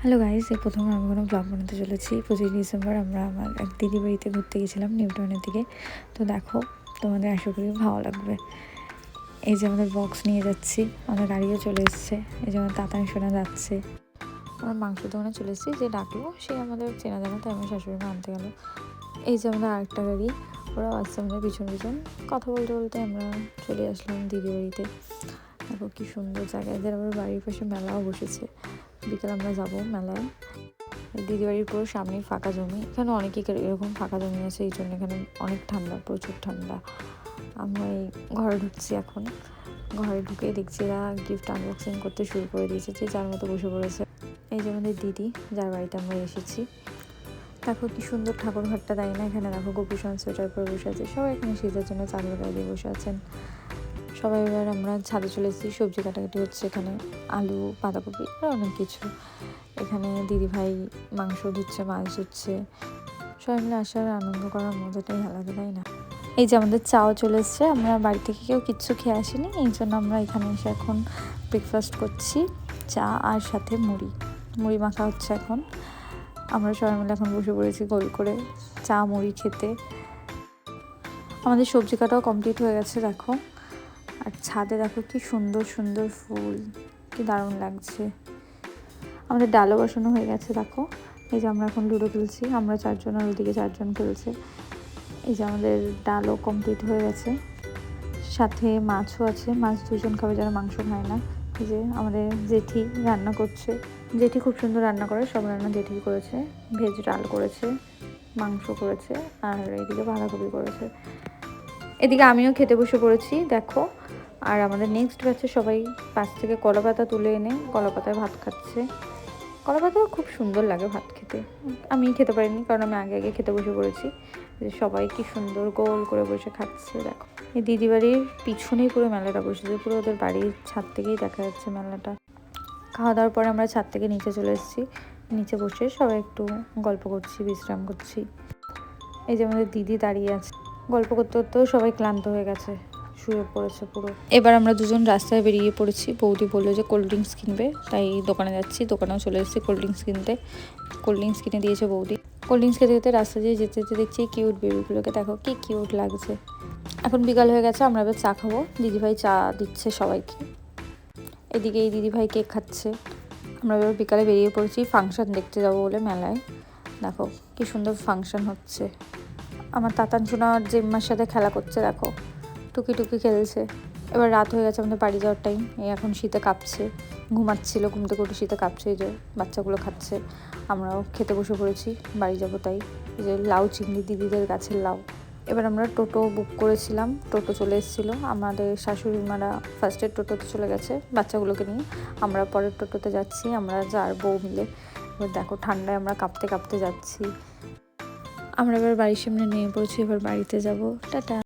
Hello guys, এই প্রথমে আমি কোনো ব্লগ বানাতে চলেছি। 25 ডিসেম্বর আমরা আমার এক দিদি বাড়িতে ঘুরতে গেছিলাম নিউটাউনের দিকে। তো দেখো, তোমাদের আশা করি ভালো লাগবে। এই যে আমাদের বক্স নিয়ে যাচ্ছি, আমাদের গাড়িও চলে এসছে। এই যে আমার তাতান শোনা যাচ্ছে। আমার মাংস দোকানে চলে এসেছি, যে ডাকলো সে আমাদের চেনা জানা, তাই আমার শাশুড়ি মা আনতে গেলো। এই যে আমাদের আরেকটা গাড়ি, ওরাও আসছে আমাদের পিছন পিছন। কথা বলতে বলতে আমরা চলে আসলাম দিদি বাড়িতে। দেখো কি সুন্দর জায়গা, এদের আমার বাড়ির পাশে মেলাও বসেছে। বিকেল আমরা যাবো মেলায়। দিদি বাড়ির পুরো সামনেই ফাঁকা জমি, এখানে অনেকেই এরকম ফাঁকা জমি আছে, এই জন্য এখানে অনেক ঠান্ডা, প্রচুর ঠান্ডা। আমরা এই ঘরে ঢুকছি এখন। ঘরে ঢুকে দেখছি এরা গিফট আনবক্সিং করতে শুরু করে দিয়েছে, যে যার মতো বসে পড়েছে। এই যে আমাদের দিদি, যার বাড়িতে আমরা এসেছি। দেখো কি সুন্দর ঠাকুর ঘরটা, তাই না? এখানে দেখো গোপীসন সোয়েটার পরে বসে আছে, সবাই এখানে শীতের জন্য চাদর গায়ে দিয়ে বসে আছেন সবাই। এবার আমরা ছাদে চলে এসেছি, সবজি কাটাকাটি হচ্ছে এখানে, আলু, বাঁধাকপি আর অনেক কিছু। এখানে দিদিভাই মাংস ধুচ্ছে, মাছ ধুচ্ছে। সবাই মিলে আসার আনন্দ করার মজাটাই আলাদা, তাই না? এই যে আমাদের চাও চলে এসছে, আমরা বাড়ি থেকে কেউ কিচ্ছু খেয়ে আসিনি, এই জন্য আমরা এখানে এসে এখন ব্রেকফাস্ট করছি। চা আর সাথে মুড়ি মাখা হচ্ছে এখন। আমরা সবাই মিলে এখন বসে পড়েছি গোল করে চা মুড়ি খেতে। আমাদের সবজি কাটাও কমপ্লিট হয়ে গেছে দেখো। আর ছাদে দেখো কি সুন্দর সুন্দর ফুল, কি দারুণ লাগছে। আমাদের ডালও বসানো হয়ে গেছে দেখো। এই যে আমরা এখন লুডো খেলছি, আমরা 4 জন আর ওদিকে 4 জন খেলছে। এই যে আমাদের ডালও কমপ্লিট হয়ে গেছে, সাথে মাছও আছে। মাছ 2 জন খাবে যারা মাংস খায় না। এই যে আমাদের জেঠি রান্না করছে, জেঠি খুব সুন্দর রান্না করে, সব রান্না জেঠি করেছে। ভেজ ডাল করেছে, মাংস করেছে, আর এদিকে বাঁধাকপি করেছে। এদিকে আমিও খেতে বসে পড়েছি দেখো। আর আমাদের নেক্সট ব্যাচে সবাই পাশ থেকে কলা পাতা তুলে এনে কলা পাতায় ভাত খাচ্ছে। কলা পাতাও খুব সুন্দর লাগে ভাত খেতে। আমি খেতে পারিনি, কারণ আমি আগে আগে খেতে বসে পড়েছি। যে সবাই কি সুন্দর গোল করে বসে খাচ্ছে দেখো। এই দিদি বাড়ির পিছনেই পুরো মেলাটা বসেছে, পুরো ওদের বাড়ির ছাদ থেকেই দেখা যাচ্ছে মেলাটা। খাওয়া দাওয়ার পরে আমরা ছাদ থেকে নিচে চলে এসেছি, নিচে বসে সবাই একটু গল্প করছি, বিশ্রাম করছি। এই যে আমাদের দিদি দাঁড়িয়ে আছে, গল্প করতে করতেও সবাই ক্লান্ত হয়ে গেছে, শুয়ে পড়েছে পুরো। এবার আমরা দুজন রাস্তায় বেরিয়ে পড়েছি। বৌদি বললো যে কোল্ড ড্রিঙ্কস কিনবে, তাই দোকানে যাচ্ছি। দোকানেও চলে এসেছি কোল্ড ড্রিঙ্কস কিনতে। কোল্ড ড্রিঙ্কস কিনে দিয়েছে বৌদি। কোল্ড ড্রিঙ্কস খেতে খেতে রাস্তা দিয়ে যেতে যেতে দেখছি কিউট বেবিগুলোকে, দেখো কি কিউট লাগছে। এখন বিকাল হয়ে গেছে, আমরা এবার চা খাবো। দিদিভাই চা দিচ্ছে সবাইকে। এদিকে এই দিদিভাই কেক খাচ্ছে। আমরা এবার বিকালে বেরিয়ে পড়েছি ফাংশন দেখতে যাবো বলে মেলায়। দেখো কি সুন্দর ফাংশন হচ্ছে। আমার তাতান সোনা জেম্মার সাথে খেলা করছে দেখো, টুকি টুকি খেলছে। এবার রাত হয়ে গেছে, আমাদের বাড়ি যাওয়ার টাইম। এই এখন শীতে কাঁপছে, ঘুমাচ্ছিল, ঘুম থেকে উঠে শীতে কাঁপছে। এই যে বাচ্চাগুলো খাচ্ছে, আমরাও খেতে বসে পড়েছি, বাড়ি যাবো তাই। এই যে লাউ চিংড়ি, দিদিদের গাছের লাউ। এবার আমরা টোটো বুক করেছিলাম, টোটো চলে এসেছিলো। আমাদের শাশুড়ি মারা ফার্স্টের টোটোতে চলে গেছে বাচ্চাগুলোকে নিয়ে, আমরা পরের টোটোতে যাচ্ছি, আমরা 4 বউ মিলে। এবার দেখো ঠান্ডায় আমরা কাঁপতে কাঁপতে যাচ্ছি। আমরা এবার বাড়ির সামনে নেমে পড়েছি, এবার বাড়িতে যাব। টাটা।